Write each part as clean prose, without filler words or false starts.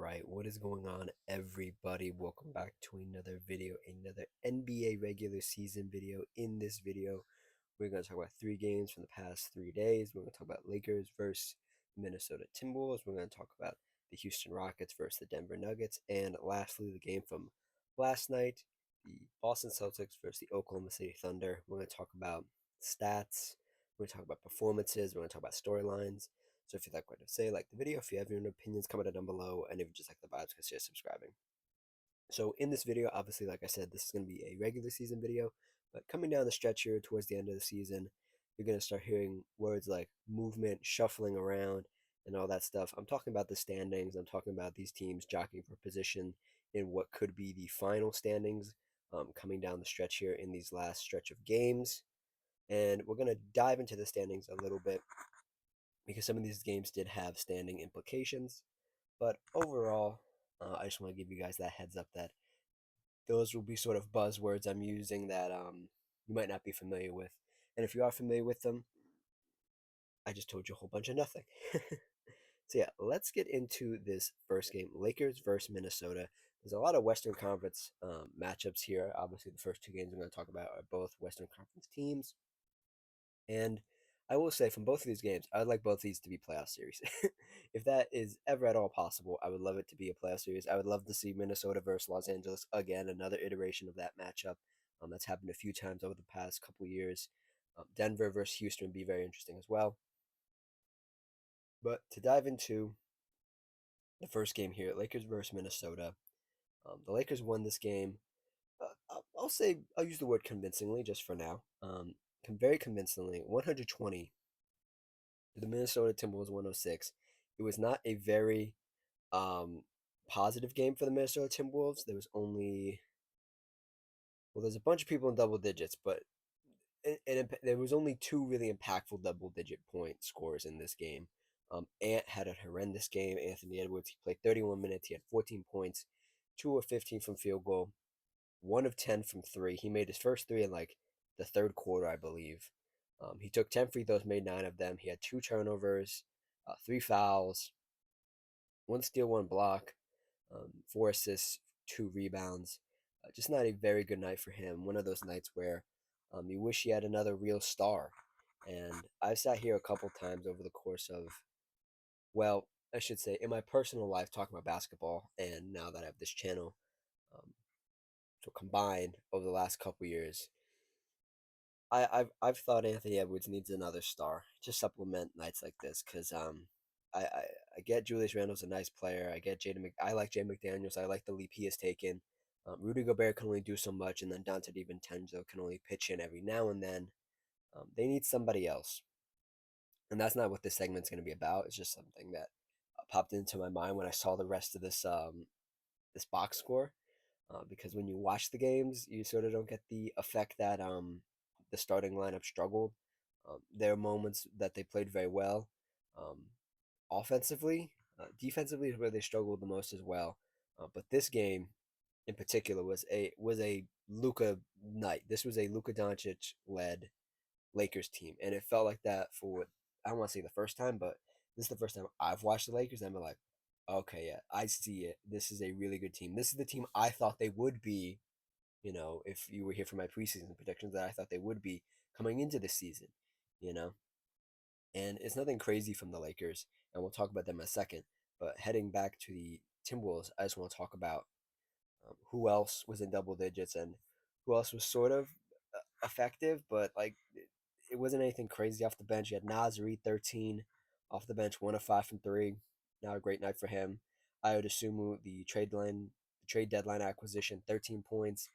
right, what is going on, everybody? Welcome back to another video, another NBA regular season video. In this video, we're going to talk about three games from the past 3 days. We're going to talk about Lakers versus Minnesota Timberwolves. We're going to talk about the Houston Rockets versus the Denver Nuggets. And lastly, the game from last night, the Boston Celtics versus the Oklahoma City Thunder. We're going to talk about stats. We're going to talk about performances. We're going to talk about storylines. So if you'd like what to say, like the video. If you have your own opinions, comment down below. And if you just like the vibes, consider subscribing. So in this video, obviously, like I said, this is going to be a regular season video. But coming down the stretch here towards the end of the season, you're going to start hearing words like movement, shuffling around, and all that stuff. I'm talking about the standings. I'm talking about these teams jockeying for position in what could be the final standings coming down the stretch here in these last stretch of games. And we're going to dive into the standings a little bit because some of these games did have standing implications. But overall, I just want to give you guys that heads up that those will be sort of buzzwords I'm using that you might not be familiar with. And if you are familiar with them, I just told you a whole bunch of nothing. So yeah, let's get into this first game, Lakers versus Minnesota. There's a lot of Western Conference matchups here. Obviously, the first two games I'm going to talk about are both Western Conference teams. And I will say from both of these games, I would like both of these to be playoff series. If that is ever at all possible, I would love it to be a playoff series. I would love to see Minnesota versus Los Angeles again, another iteration of that matchup. That's happened a few times over the past couple years. Denver versus Houston would be very interesting as well. But to dive into the first game here, Lakers versus Minnesota. The Lakers won this game. I'll say I'll use the word convincingly just for now. Very convincingly, 120 to the Minnesota Timberwolves 106. It was not a very um, positive game for the Minnesota Timberwolves. There was only there's a bunch of people in double digits, but there was only two really impactful double-digit point scores in this game. Ant had a horrendous game. Anthony Edwards, he played 31 minutes. He had 14 points, 2 of 15 from field goal, 1 of 10 from three. He made his first three in like the third quarter, I believe. He took 10 free throws, made 9 of them. He had 2 turnovers, 3 fouls, 1 steal, 1 block, 4 assists, 2 rebounds. Just not a very good night for him. One of those nights where you wish he had another real star. And I've sat here a couple times over the course of, well, I should say, in my personal life, talking about basketball, and now that I have this channel, um, so combined over the last couple years, I've thought Anthony Edwards needs another star to supplement nights like this because I get Julius Randle's a nice player. I get I like Jay McDaniels. I like the leap he has taken. Rudy Gobert can only do so much, and then Dante DiVincenzo can only pitch in every now and then. They need somebody else, and that's not what this segment's going to be about. It's just something that popped into my mind when I saw the rest of this box score. Because when you watch the games, you sort of don't get the effect that the starting lineup struggled. There are moments that they played very well, um, offensively, defensively is where they struggled the most as well. But this game, in particular, was a Luka night. This was a Luka Doncic led Lakers team, and it felt like that for I don't want to say the first time, but this is the first time I've watched the Lakers, and I'm like, okay, yeah, I see it. This is a really good team. This is the team I thought they would be. If you were here for my preseason predictions, that I thought they would be coming into the season. You know, and it's nothing crazy from the Lakers, and we'll talk about them in a second. But heading back to the Timberwolves, I just want to talk about who else was in double digits and who else was sort of effective, but like it wasn't anything crazy off the bench. You had Naz Reid 13 off the bench, 1 of 5 from three. Not a great night for him. Ayo Dosunmu, the trade deadline acquisition, 13 points,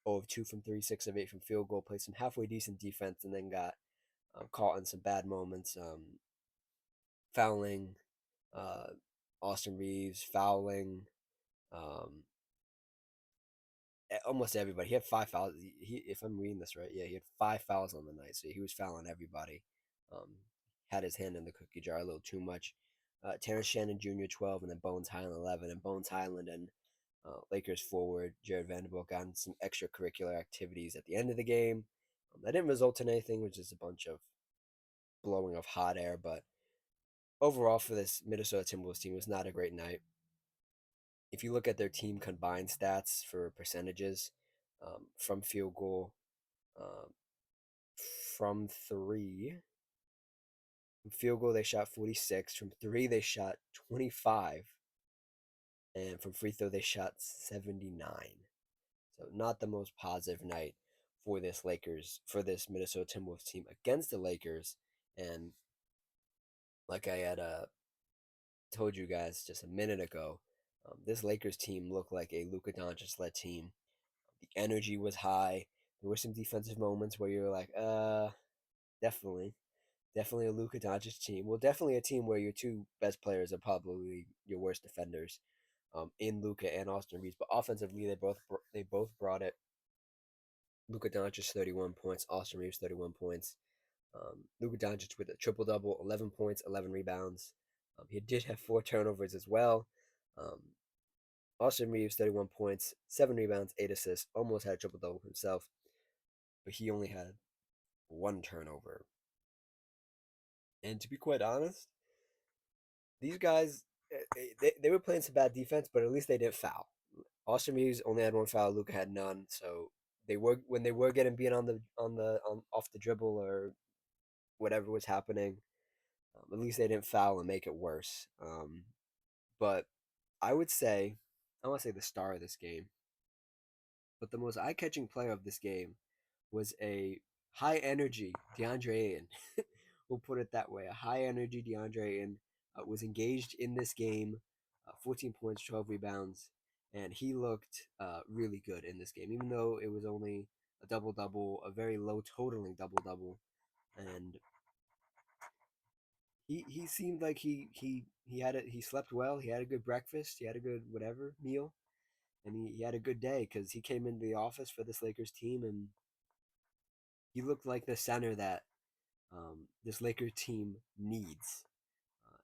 0 of 2 from three, 6 of 8 from field goal. Played some halfway decent defense, and then got caught in some bad moments, fouling, uh, Austin Reeves fouling. Um, almost everybody. He had 5 fouls. If I'm reading this right, yeah, he had 5 fouls on the night, so he was fouling everybody. Um, had his hand in the cookie jar a little too much. Terrence Shannon Jr. 12, and then Bones Highland 11, and Bones Highland and Lakers forward Jared Vanderbilt got in some extracurricular activities at the end of the game. That didn't result in anything, which is a bunch of blowing of hot air. But overall, for this Minnesota Timberwolves team, it was not a great night. if you look at their team combined stats for percentages, from field goal, um, from three, from field goal they shot 46, from three they shot 25, and from free throw they shot 79. So not the most positive night for this Minnesota Timberwolves team against the Lakers. And like I had told you guys just a minute ago, this Lakers team looked like a Luka Doncic led team. The energy was high. There were some defensive moments where you're like, definitely, definitely a Luka Doncic team. Well, definitely a team where your two best players are probably your worst defenders, in Luka and Austin Reeves. But offensively, they both brought it. Luka Doncic 31 points, Austin Reeves 31 points. Luka Doncic with a triple double, 11 points, 11 rebounds. He did have 4 turnovers as well. Um, Austin Reeves 31 points, 7 rebounds, 8 assists. Almost had a triple double himself, but he only had 1 turnover. And to be quite honest, these guys they were playing some bad defense, but at least they didn't foul. Austin Reeves only had 1 foul. Luka had none. So they were when they were getting beat on off the dribble or whatever was happening. At least they didn't foul and make it worse. But I would say, I want to say the star of this game, but the most eye-catching player of this game was a high energy DeAndre Ayton. We'll put it that way. A high energy DeAndre Ayton was engaged in this game, 14 points, 12 rebounds, and he looked really good in this game, even though it was only a double double, a very low totaling double double, and he seemed like he slept well, he had a good breakfast, he had a good whatever meal, and he had a good day because he came into the office for this Lakers team and he looked like the center that this Lakers team needs,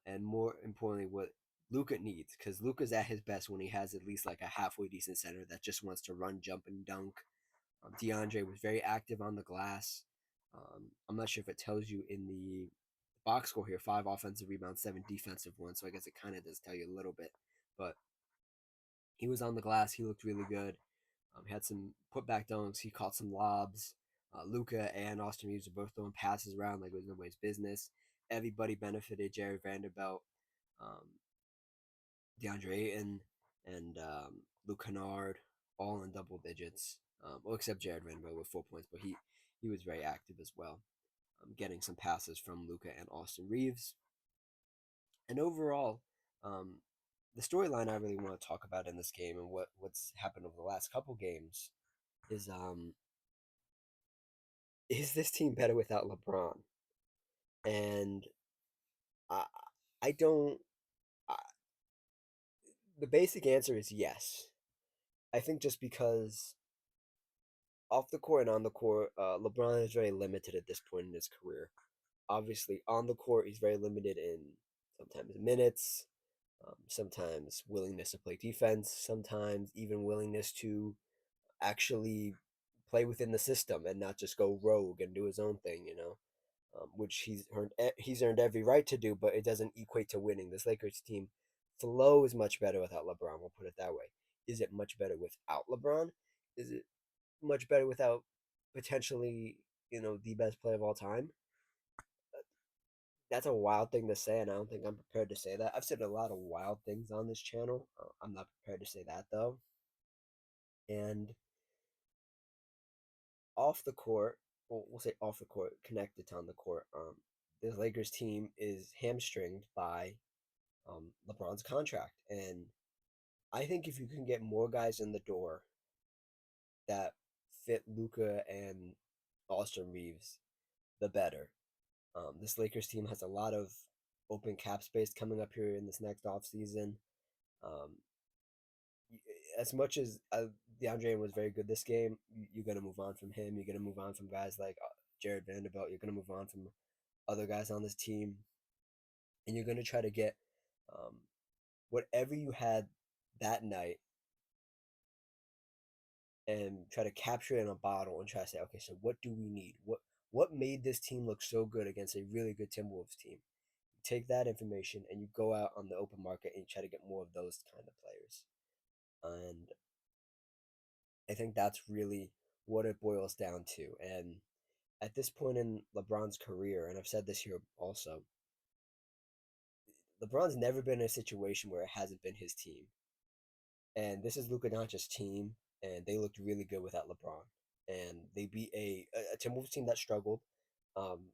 and more importantly, what Luka needs, because Luka's at his best when he has at least like a halfway decent center that just wants to run, jump, and dunk. DeAndre was very active on the glass. I'm not sure if it tells you in the box score here: 5 offensive rebounds, 7 defensive ones. So I guess it kind of does tell you a little bit, but he was on the glass. He looked really good. Had some putback dunks. He caught some lobs. Luka and Austin Reeves were both throwing passes around like it was nobody's business. Everybody benefited. Jared Vanderbilt, um, DeAndre Ayton, and Luke Kennard, all in double digits. Well, except Jared Vanderbilt with 4 points, but he was very active as well, getting some passes from Luka and Austin Reeves. And overall, um, the storyline I really want to talk about in this game and what's happened over the last couple games is is this team better without LeBron? And I I don't. I, the basic answer is yes. I think just because off the court and on the court, LeBron is very limited at this point in his career. Obviously, on the court, he's very limited in sometimes minutes, sometimes willingness to play defense, sometimes even willingness to actually play within the system and not just go rogue and do his own thing. Which he's earned every right to do, but it doesn't equate to winning. This Lakers team flows much better without LeBron. We'll put it that way. Is it much better without LeBron? Is it much better without potentially the best player of all time? That's a wild thing to say, and I don't think I'm prepared to say that. I've said a lot of wild things on this channel. I'm not prepared to say that though. And off the court, well, we'll say off the court, connected to on the court. This Lakers team is hamstringed by LeBron's contract. And I think if you can get more guys in the door that fit Luka and Austin Reeves, the better. This Lakers team has a lot of open cap space coming up here in this next offseason. Um, as much as DeAndre was very good this game, you're going to move on from him. You're going to move on from guys like Jared Vanderbilt. You're going to move on from other guys on this team. And you're going to try to get um, whatever you had that night and try to capture it in a bottle and try to say, okay, so what do we need? What made this team look so good against a really good Timberwolves team? You take that information and you go out on the open market and you try to get more of those kind of players. And I think that's really what it boils down to. And at this point in LeBron's career, and I've said this here also, LeBron's never been in a situation where it hasn't been his team. And this is Luka Doncic's team, and they looked really good without LeBron. And they beat a Timberwolves team that struggled, um,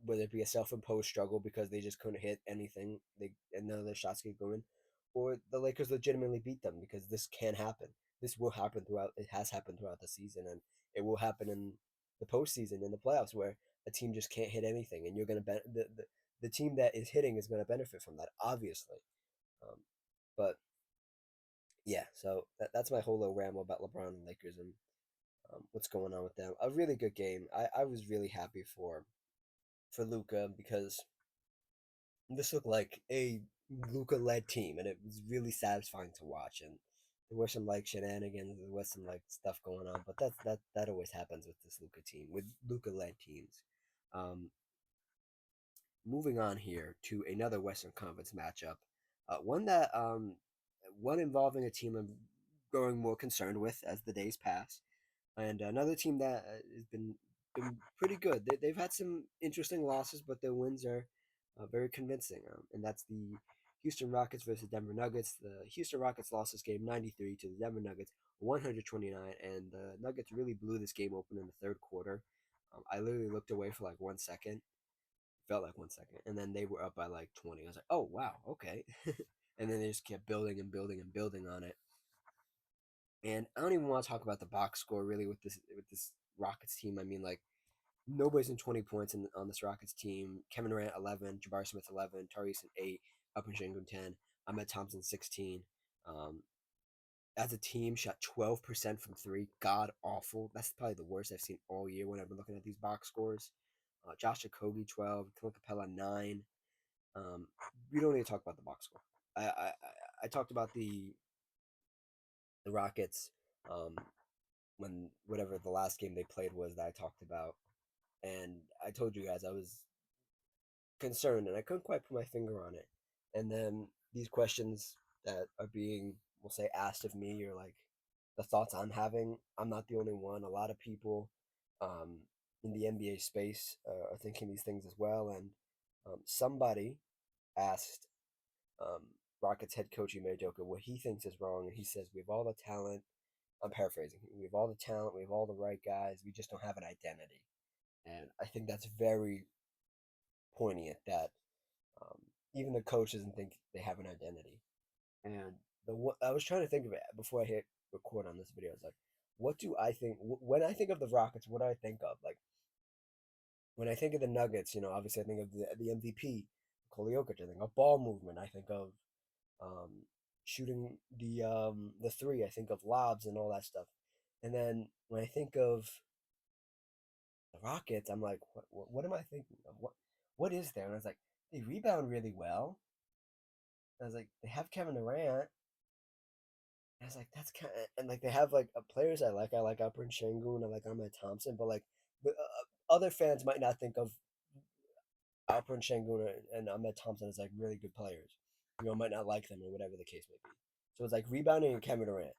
whether it be a self-imposed struggle because they just couldn't hit anything, and none of their shots could go in, or the Lakers legitimately beat them because this can happen. This will happen throughout. It has happened throughout the season, and it will happen in the postseason in the playoffs where a team just can't hit anything, and you're gonna the team that is hitting is gonna benefit from that, obviously. Um, but yeah, so that's my whole little ramble about LeBron and Lakers and what's going on with them. A really good game. I was really happy for Luca because this looked like a Luca led team, and it was really satisfying to watch. And there were some like shenanigans, there was some like stuff going on, but that always happens with this Luca team, with Luca led teams. Um, Moving on here to another Western Conference matchup, one involving a team I'm growing more concerned with as the days pass, and another team that has been pretty good. They've had some interesting losses, but their wins are very convincing, and that's the Houston Rockets versus Denver Nuggets. The Houston Rockets lost this game 93 to the Denver Nuggets 129, and the Nuggets really blew this game open in the third quarter. I literally looked away for like 1 second, felt like 1 second, and then they were up by like 20. I was like, oh wow, okay. And then they just kept building and building and building on it. And I don't even want to talk about the box score really with this Rockets team. I mean, like nobody's in 20 points on this Rockets team. Kevin Durant 11, Jabari Smith 11, Tari Eason 8, Upton Shangun 10, Ahmed Thompson 16. Um, as a team, shot 12% from three. God awful. That's probably the worst I've seen all year when I've been looking at these box scores. Josh Okogie 12, Clint Capella 9. Um, we don't need to talk about the box score. I talked about the Rockets when whatever the last game they played was that I talked about, and I told you guys I was concerned and I couldn't quite put my finger on it. And then these questions that are being, we'll say, asked of me or like the thoughts I'm having. I'm not the only one. A lot of people um, in the NBA space are thinking these things as well. And somebody asked um, Rockets head coach Ime Udoka what he thinks is wrong, and he says we have all the talent. I'm paraphrasing. We have all the talent. We have all the right guys. We just don't have an identity, and I think that's very poignant. That um, even the coach doesn't think they have an identity. And I was trying to think of it before I hit record on this video. I was like, what do I think when I think of the Rockets? What do I think of? Like when I think of the Nuggets, obviously I think of the MVP, Nikola Jokic. I think of ball movement. I think of um, shooting the three. I think of lobs and all that stuff. And then when I think of the Rockets, I'm like, what am I thinking of? What is there? And I was like, they rebound really well. I was like, they have Kevin Durant. I was like, that's kind of, and like they have like players I like. I like Alperen Sengun. I like Ahmed Thompson. But like, other fans might not think of Alperen Sengun and Ahmed Thompson as like really good players. Might not like them or whatever the case may be. So it's like rebounding and Kevin Durant.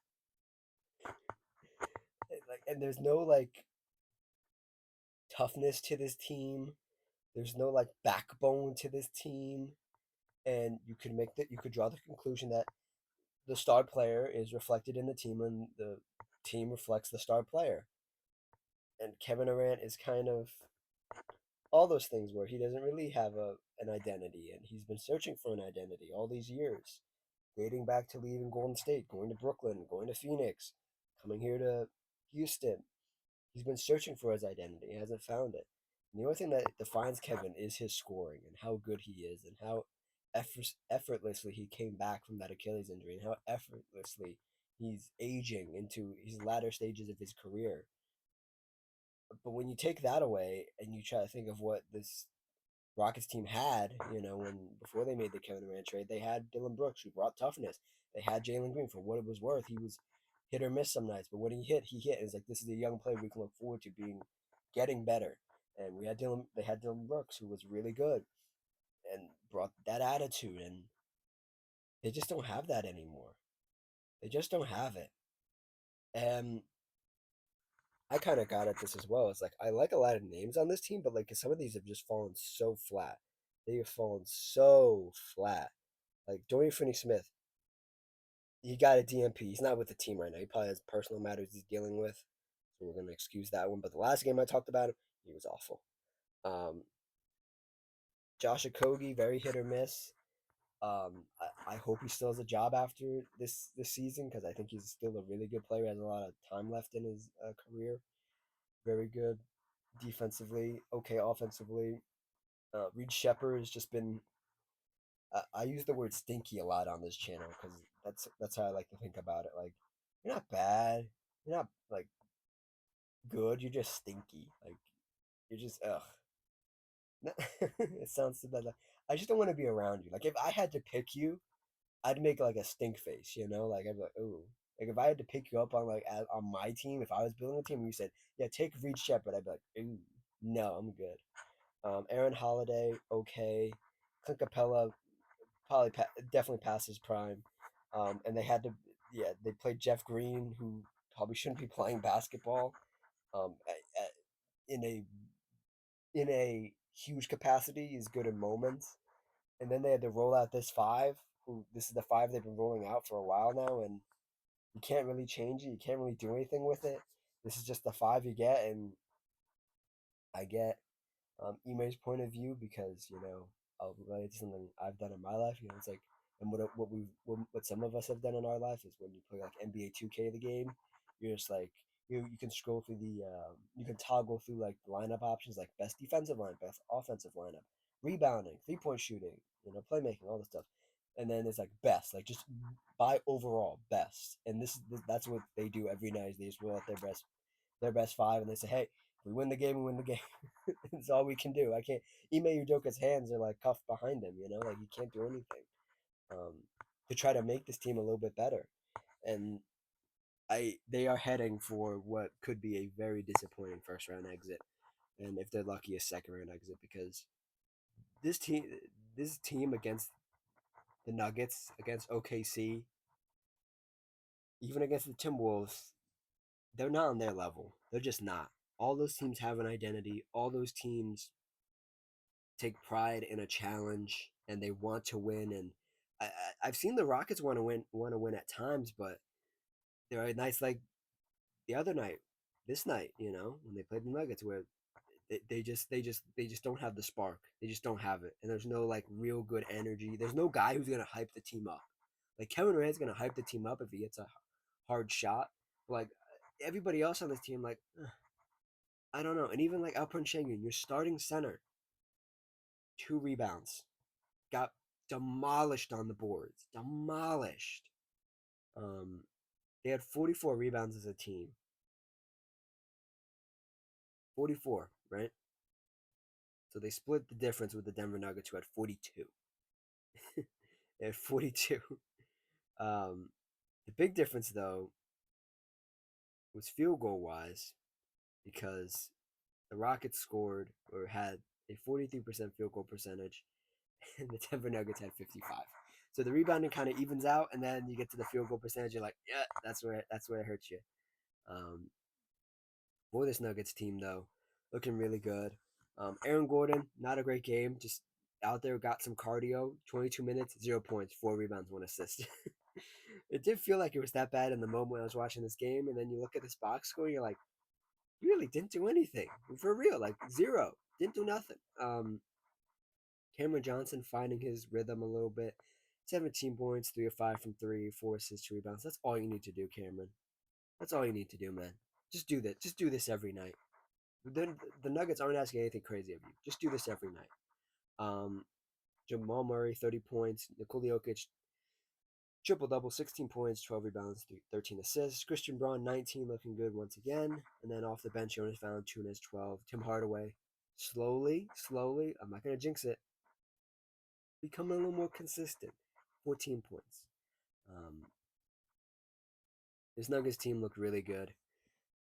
Like, and there's no like toughness to this team. There's no like backbone to this team, and you could draw the conclusion that the star player is reflected in the team, and the team reflects the star player. And Kevin Durant is kind of all those things where he doesn't really have an identity, and he's been searching for an identity all these years, dating back to leaving Golden State, going to Brooklyn, going to Phoenix, coming here to Houston. He's been searching for his identity. He hasn't found it. And the only thing that defines Kevin is his scoring and how good he is and how effortlessly he came back from that Achilles injury and how effortlessly he's aging into his latter stages of his career. But when you take that away and you try to think of what this Rockets team had, when before they made the Kevin Durant trade, they had Dylan Brooks who brought toughness. They had Jalen Green for what it was worth. He was hit or miss some nights, but when he hit, he hit. It's like this is a young player we can look forward to getting better. And they had Dylan Brooks who was really good and brought that attitude, and they just don't have that anymore. They just don't have it. And I kind of got at this as well. It's like I like a lot of names on this team, but like some of these have just fallen so flat. They have fallen so flat. Like Dorian Finney-Smith, he got a DMP. He's not with the team right now. He probably has personal matters he's dealing with, so we're gonna excuse that one. But the last game I talked about him, he was awful. Um, Josh Okogie, very hit or miss. I hope he still has a job after this season because I think he's still a really good player. He has a lot of time left in his career. Very good defensively, okay offensively. Reed Shepard has just been. I use the word stinky a lot on this channel because that's how I like to think about it. Like you're not bad, you're not like good. You're just stinky. Like you're just ugh. It sounds so bad. Like, I just don't want to be around you. Like if I had to pick you, I'd make like a stink face. Like I'd be like, ooh. Like if I had to pick you up on on my team, if I was building a team, and you said, yeah, take Reed Shepard, I'd be like, ooh, no, I'm good. Aaron Holiday, okay. Clint Capella probably definitely past his prime. And they had to, yeah, they played Jeff Green, who probably shouldn't be playing basketball, um, in a huge capacity. He's good in moments, and then they had to roll out this five. Who this is the five they've been rolling out for a while now, and you can't really change it. You can't really do anything with it. This is just the five you get, and I get Ime's point of view because I'll relate to something I've done in my life. It's like and what some of us have done in our life is when you play like NBA 2K the game, you're just like you can scroll through you can toggle through like the lineup options like best defensive line, best offensive lineup, rebounding, 3-point shooting, playmaking, all this stuff. And then there's like best, like just by overall best. And that's what they do every night. They just roll out their best five, and they say, "Hey, if we win the game, we win the game." It's all we can do. I can't. Ime Udoka's hands are like cuffed behind him. Like he can't do anything um, to try to make this team a little bit better. And they are heading for what could be a very disappointing first round exit, and if they're lucky, a second round exit because this team this team against the Nuggets, against OKC, even against the Timberwolves, they're not on their level. They're just not. All those teams have an identity. All those teams take pride in a challenge and they want to win. And I've seen the Rockets want to win at times, but there are nights like the other night, this night, when they played the Nuggets, where they just don't have the spark. They just don't have it, and there's no like real good energy. There's no guy who's gonna hype the team up. Like Kevin Durant's gonna hype the team up if he hits a hard shot. But, like everybody else on this team, like I don't know. And even like Alperen Sengun, your starting center, 2 rebounds, got demolished on the boards. Demolished. Um, they had 44 rebounds as a team. 44, right? So they split the difference with the Denver Nuggets, who had 42. They had 42. Um, the big difference, though, was field goal wise because the Rockets scored or had a 43% field goal percentage, and the Denver Nuggets had 55. So the rebounding kind of evens out, and then you get to the field goal percentage. You're like, yeah, that's where it hurts you. Um, for this Nuggets team, though, looking really good. Aaron Gordon, not a great game. Just out there, got some cardio. 22 minutes, 0 points, 4 rebounds, 1 assist. It did feel like it was that bad in the moment when I was watching this game, and then you look at this box score, and you're like, you really didn't do anything for real, like zero, didn't do nothing. Cameron Johnson finding his rhythm a little bit. 17 points, 3 of 5 from three, 4 assists, 2 rebounds. That's all you need to do, Cameron. That's all you need to do, man. Just do that. Just do this every night. The Nuggets aren't asking anything crazy of you. Just do this every night. Um, Jamal Murray, 30 points. Nikola Jokic, triple double, 16 points, 12 rebounds, 13 assists. Christian Braun, 19, looking good once again. And then off the bench, Jonas Valanciunas, 12. Tim Hardaway, slowly, I'm not going to jinx it, become a little more consistent. 14 points. Um, this Nuggets team looked really good.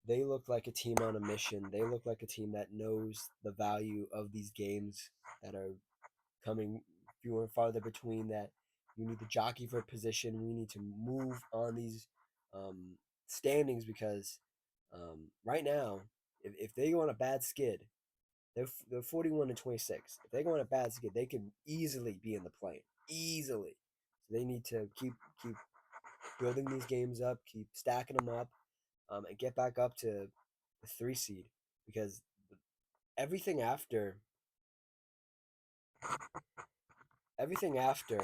They look like a team on a mission. They look like a team that knows the value of these games that are coming fewer and farther between, that You need to jockey for position. We need to move on these um, standings because right now, if they go on a bad skid, they're 41-26. If they go on a bad skid, they can easily be in the play. Easily. So they need to keep building these games up, keep stacking them up, and get back up to the 3 seed because everything after everything after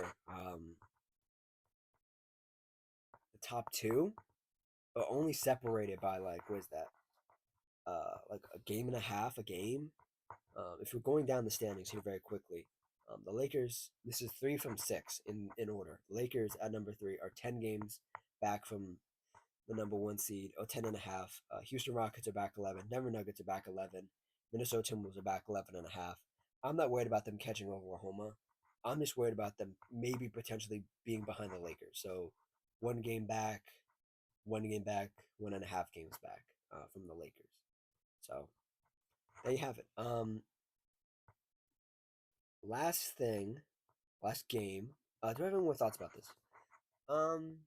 the top two are only separated by like what is that? Like a game and a half, a game. If we're going down the standings here very quickly, the Lakers. This is 3 from 6 in order. Lakers at number 3 are 10 games back from the number 1 seed. Oh, 10 and a half. Houston Rockets are back 11. Denver Nuggets are back 11. Minnesota Timberwolves are back 11 and a half. I'm not worried about them catching Oklahoma. I'm just worried about them maybe potentially being behind the Lakers. So 1 game back, 1 game back, 1.5 games back from the Lakers. So there you have it. Last thing, last game. Do I have any more thoughts about this? Um,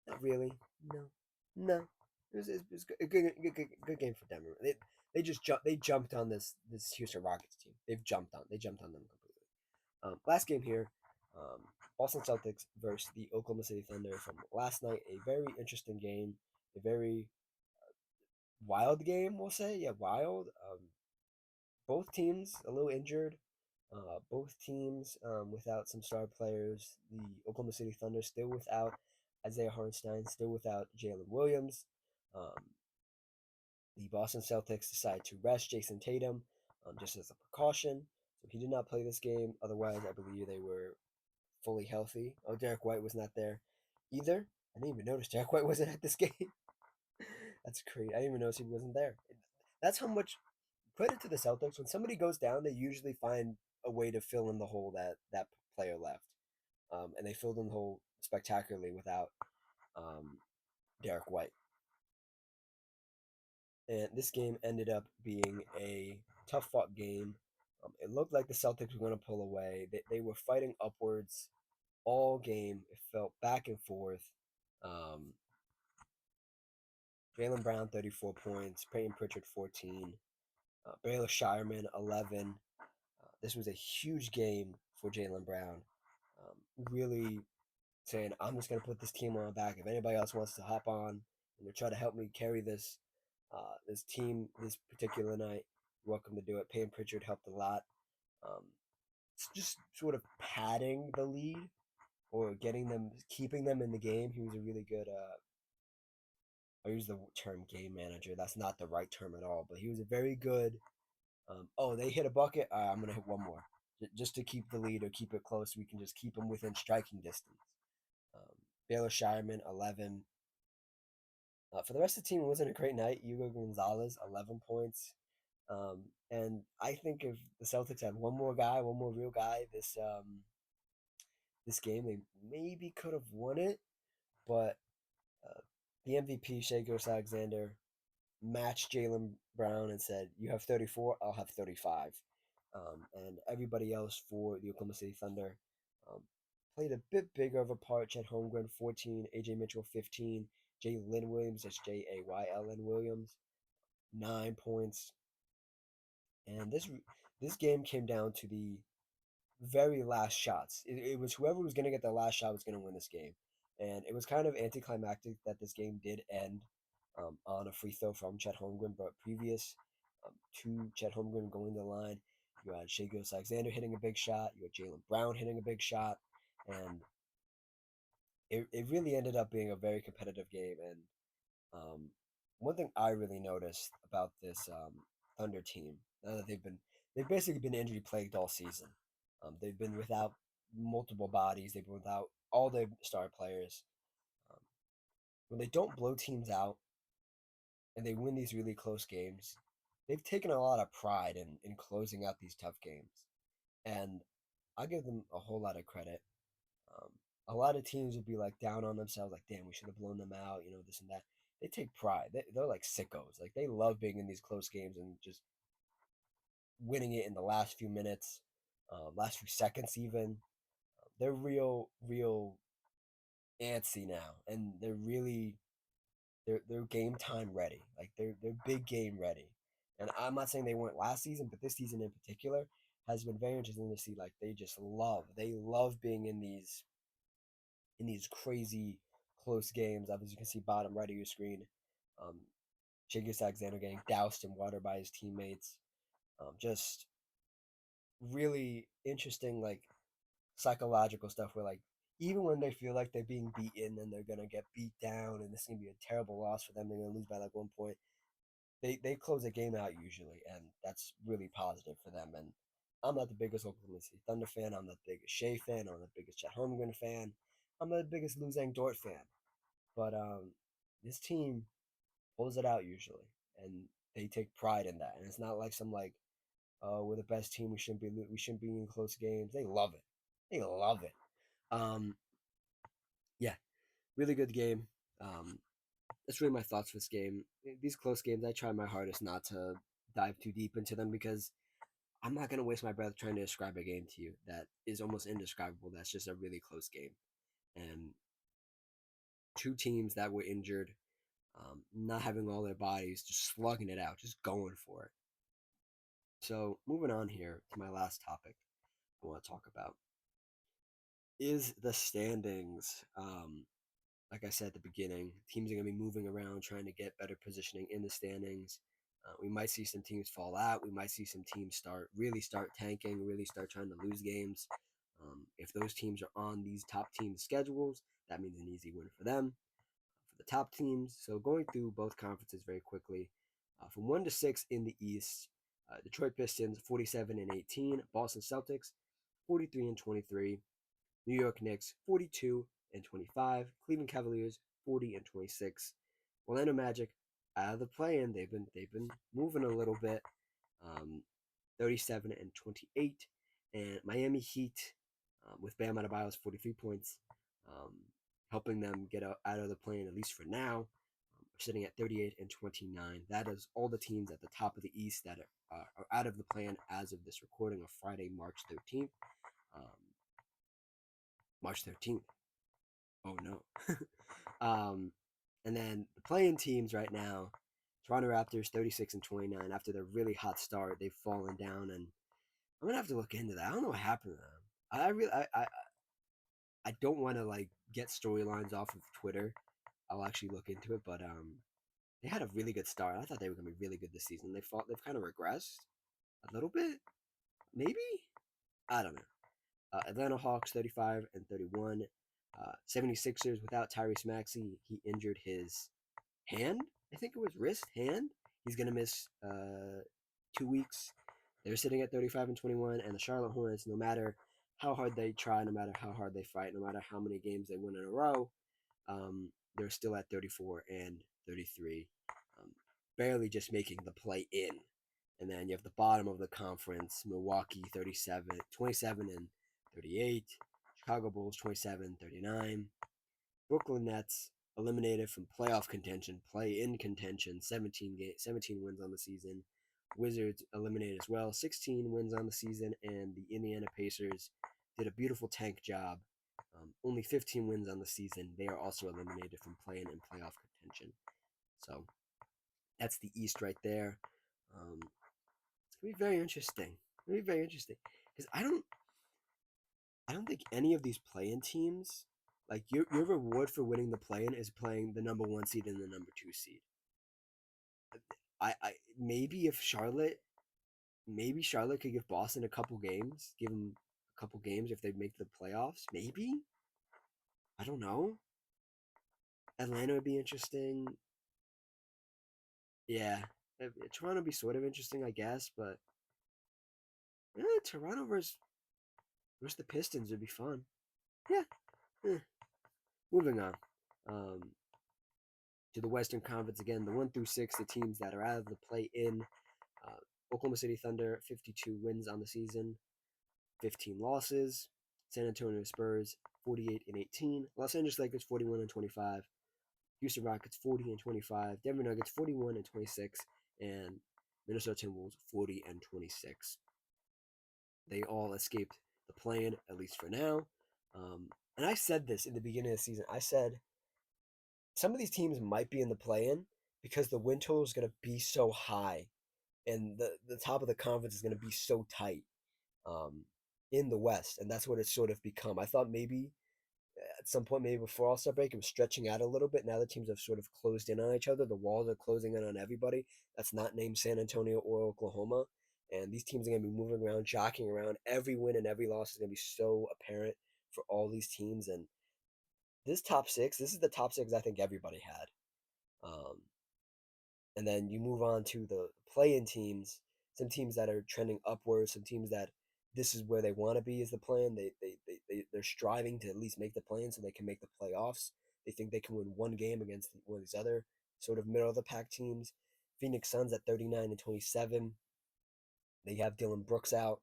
Not really. No, no. It was a good game for Denver. They just jumped on this Houston Rockets team. They jumped on them completely. Last game here, Boston Celtics versus the Oklahoma City Thunder from last night. A very interesting game. A very wild game, we'll say. Yeah, wild. Both teams a little injured. Both teams without some star players. The Oklahoma City Thunder still without Isaiah Hartenstein, still without Jalen Williams. Um, the Boston Celtics decided to rest Jason Tatum just as a precaution. So he did not play this game. Otherwise, I believe they were fully healthy. Oh, Derek White was not there either. I didn't even notice Derek White wasn't at this game. That's crazy. I didn't even notice he wasn't there. That's how much credit to the Celtics. When somebody goes down, they usually find a way to fill in the hole that player left. And they filled in the hole spectacularly without um, Derek White. And this game ended up being a tough fought game. It looked like the Celtics were going to pull away. They were fighting upwards all game. It felt back and forth. Um, Jaylen Brown, 34 points. Peyton Pritchard, 14. Baylor Shireman, 11. This was a huge game for Jaylen Brown. Really saying, I'm just going to put this team on my back. If anybody else wants to hop on and try to help me carry this team this particular night, you're welcome to do it. Peyton Pritchard helped a lot. Um, it's just sort of padding the lead or keeping them in the game. He was a really good. I use the term game manager. That's not the right term at all, but he was a very good. Oh, they hit a bucket. I'm gonna hit one more, just to keep the lead or keep it close. We can just keep them within striking distance. Um, Baylor Shireman, 11. For the rest of the team, it wasn't a great night. Hugo Gonzalez, 11 points. And I think if the Celtics had one more guy, one more real guy, this game, they maybe could have won it. But uh, the MVP, Shai Gilgeous-Alexander, matched Jaylen Brown and said, "You have 34, I'll have 35." And everybody else for the Oklahoma City Thunder um, played a bit bigger of a part. Chet Holmgren, 14, AJ Mitchell, 15, Jalen Williams, that's Jayln Williams, 9 points. And this game came down to the very last shots. It was whoever was going to get the last shot was going to win this game. And it was kind of anticlimactic that this game did end on a free throw from Chet Holmgren, but previous to Chet Holmgren going to the line, you had Shai Gilgeous-Alexander hitting a big shot, you had Jaylen Brown hitting a big shot, and it really ended up being a very competitive game. And um, one thing I really noticed about this Thunder team, now that they've basically been injury plagued all season. They've been without multiple bodies. They've been without all their star players. Um, when they don't blow teams out and they win these really close games, they've taken a lot of pride in closing out these tough games. And I give them a whole lot of credit. Um, a lot of teams would be like down on themselves, like, damn, we should have blown them out, this and that. They take pride. They're like sickos. Like, they love being in these close games and just winning it in the last few minutes, last few seconds, even. they're real antsy now, and they're game time ready. Like they're big game ready. And I'm not saying they weren't last season, but this season in particular has been very interesting to see. Like they love being in these crazy close games. As you can see, bottom right of your screen, um, Chigis Alexander getting doused in water by his teammates. Just really interesting, like psychological stuff where like even when they feel like they're being beaten and they're gonna get beat down and this is gonna be a terrible loss for them, they're gonna lose by like 1 point. They close the game out usually, and that's really positive for them. And I'm not the biggest Oklahoma City Thunder fan. I'm not the biggest Shea fan. I'm not the biggest Chet Holmgren fan. I'm not the biggest Luzang Dort fan. But this team pulls it out usually, and they take pride in that. And it's not like some like, oh, we're the best team. We shouldn't be in close games. They love it. They love it. Um, yeah, really good game. Um, that's really my thoughts for this game. These close games, I try my hardest not to dive too deep into them because I'm not gonna waste my breath trying to describe a game to you that is almost indescribable. That's just a really close game, and two teams that were injured, not having all their bodies, just slugging it out, just going for it. So moving on here to my last topic, I want to talk about is the standings. Like I said at the beginning, teams are going to be moving around trying to get better positioning in the standings. We might see some teams fall out. We might see some teams start tanking, really start trying to lose games. If those teams are on these top teams' schedules, that means an easy win for them, for the top teams. So going through both conferences very quickly, from 1 to 6 in the East, Detroit Pistons 47-18, Boston Celtics 43-23, New York Knicks 42-25, Cleveland Cavaliers 40-26, Orlando Magic out of the play-in. They've been moving a little bit, 37-28, and Miami Heat with Bam Adebayo's 43 points, um, helping them get out of the play-in at least for now. Sitting at 38-29. That is all the teams at the top of the East that are out of the plan as of this recording of Friday, March 13th. Um, March 13th. Oh no. And then the playing teams right now, Toronto Raptors 36-29. After their really hot start, they've fallen down, and I'm gonna have to look into that. I don't know what happened to them. I don't want to like get storylines off of Twitter. I'll actually look into it, but they had a really good start. I thought they were gonna be really good this season. They've kind of regressed a little bit, maybe. I don't know. Atlanta Hawks 35-31. 76ers without Tyrese Maxey. He injured his hand. I think it was wrist, hand. He's going to miss 2 weeks. They're sitting at 35-21. And the Charlotte Hornets, no matter how hard they try, no matter how hard they fight, no matter how many games they win in a row, they're still at 34-33. Barely just making the play in. And then you have the bottom of the conference, Milwaukee 27-38, Chicago Bulls 27-39, Brooklyn Nets eliminated from playoff contention, play-in contention, 17 wins on the season. Wizards eliminated as well, 16 wins on the season, and the Indiana Pacers did a beautiful tank job. Only 15 wins on the season. They are also eliminated from play-in and playoff contention. So that's the East right there. It's gonna be very interesting. It's gonna be very interesting because I don't think any of these play-in teams, like your reward for winning the play-in is playing the number 1 seed and the number 2 seed. I maybe if Charlotte could give Boston a couple games, give them a couple games if they make the playoffs. Maybe, I don't know. Atlanta would be interesting. Yeah, Toronto would be sort of interesting, I guess, but Toronto versus the Pistons would be fun. Yeah. Eh. Moving on. Um, to the Western Conference again, the 1 through 6, the teams that are out of the play-in. Oklahoma City Thunder 52 wins on the season, 15 losses. San Antonio Spurs 48-18. Los Angeles Lakers 41-25. Houston Rockets 40-25. Denver Nuggets 41-26, and Minnesota Timberwolves 40-26. They all escaped the play-in, at least for now. And I said this in the beginning of the season. I said some of these teams might be in the play-in because the win total is going to be so high, and the top of the conference is going to be so tight um, in the West, and that's what it's sort of become. I thought maybe at some point, maybe before All Star break, it was stretching out a little bit. Now the teams have sort of closed in on each other. The walls are closing in on everybody. That's not named San Antonio or Oklahoma. And these teams are going to be moving around, jockeying around. Every win and every loss is going to be so apparent for all these teams. And this top six, this is the top six I think everybody had. Um, and then you move on to the play-in teams. Some teams that are trending upwards. Some teams that this is where they want to be is the plan. They're striving to at least make the plan so they can make the playoffs. They think they can win one game against one of these other sort of middle of the pack teams. Phoenix Suns at 39-27. They have Dylan Brooks out,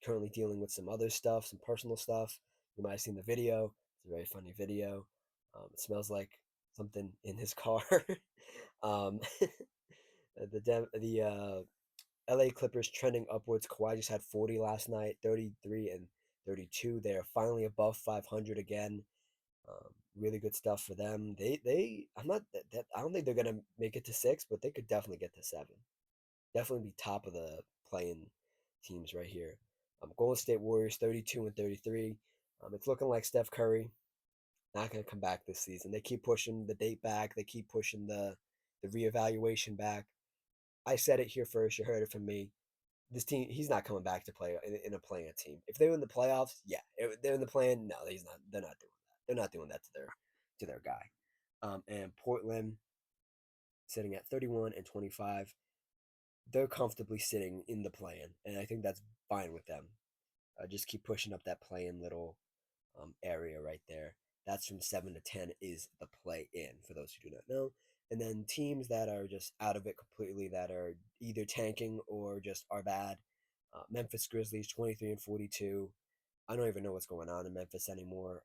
currently dealing with some other stuff, some personal stuff. You might have seen the video. It's a very funny video. It smells like something in his car. um, the LA Clippers trending upwards. Kawhi just had 40 last night, 33 and 32. They are finally above 500 again. Really good stuff for them. I'm not that I don't think they're gonna make it to six, but they could definitely get to seven. Definitely be top of the playing teams right here. Golden State Warriors 32-33. It's looking like Steph Curry not going to come back this season. They keep pushing the date back. They keep pushing the reevaluation back. I said it here first. You heard it from me. This team, he's not coming back to play in a playing team. If they're in the playoffs, yeah. If they're in the plan, no, he's not. They're not doing that. They're not doing that to their guy. And Portland sitting at 31-25. They're comfortably sitting in the play-in, and I think that's fine with them. Just keep pushing up that play-in little area right there. That's from 7 to 10 is the play-in for those who do not know. And then teams that are just out of it completely, that are either tanking or just are bad. Memphis Grizzlies 23-42. I don't even know what's going on in Memphis anymore.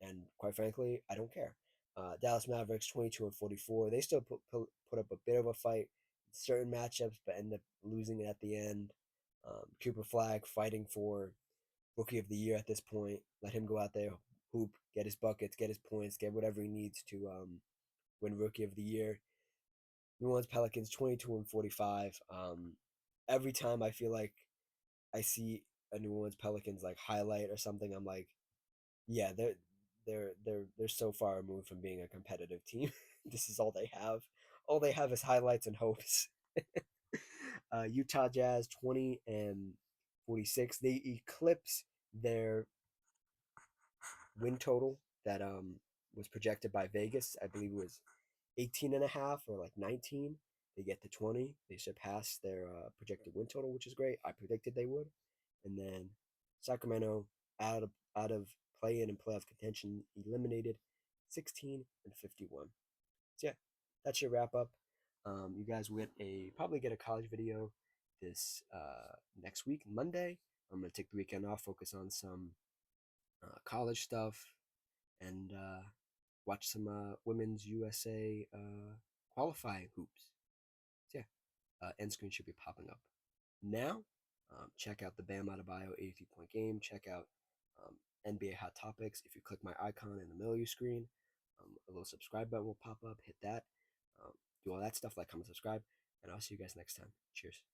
And quite frankly, I don't care. Dallas Mavericks 22-44. They still put up a bit of a fight in certain matchups, but end up losing it at the end. Cooper Flag fighting for Rookie of the Year at this point. Let him go out there, hoop, get his buckets, get his points, get whatever he needs to win Rookie of the Year. New Orleans Pelicans 22-45. Every time I feel like I see a New Orleans Pelicans like highlight or something, I'm like, yeah, they're so far removed from being a competitive team. This is all they have. All they have is highlights and hopes. Utah Jazz 20-46. They eclipse their win total that was projected by Vegas. I believe it was 18 and a half or like 19. They get to 20. They surpass their projected win total, which is great. I predicted they would. And then Sacramento out of play-in and playoff contention, eliminated 16-51. So yeah, that's your wrap up. You guys will probably get a college video this next week, Monday. I'm gonna take the weekend off, focus on some college stuff, and watch some women's USA qualifying hoops. So yeah, end screen should be popping up now. Check out the Bam Adebayo 83-point game. Check out NBA Hot Topics. If you click my icon in the middle of your screen, a little subscribe button will pop up. Hit that. Do all that stuff, like, comment, subscribe, and I'll see you guys next time. Cheers.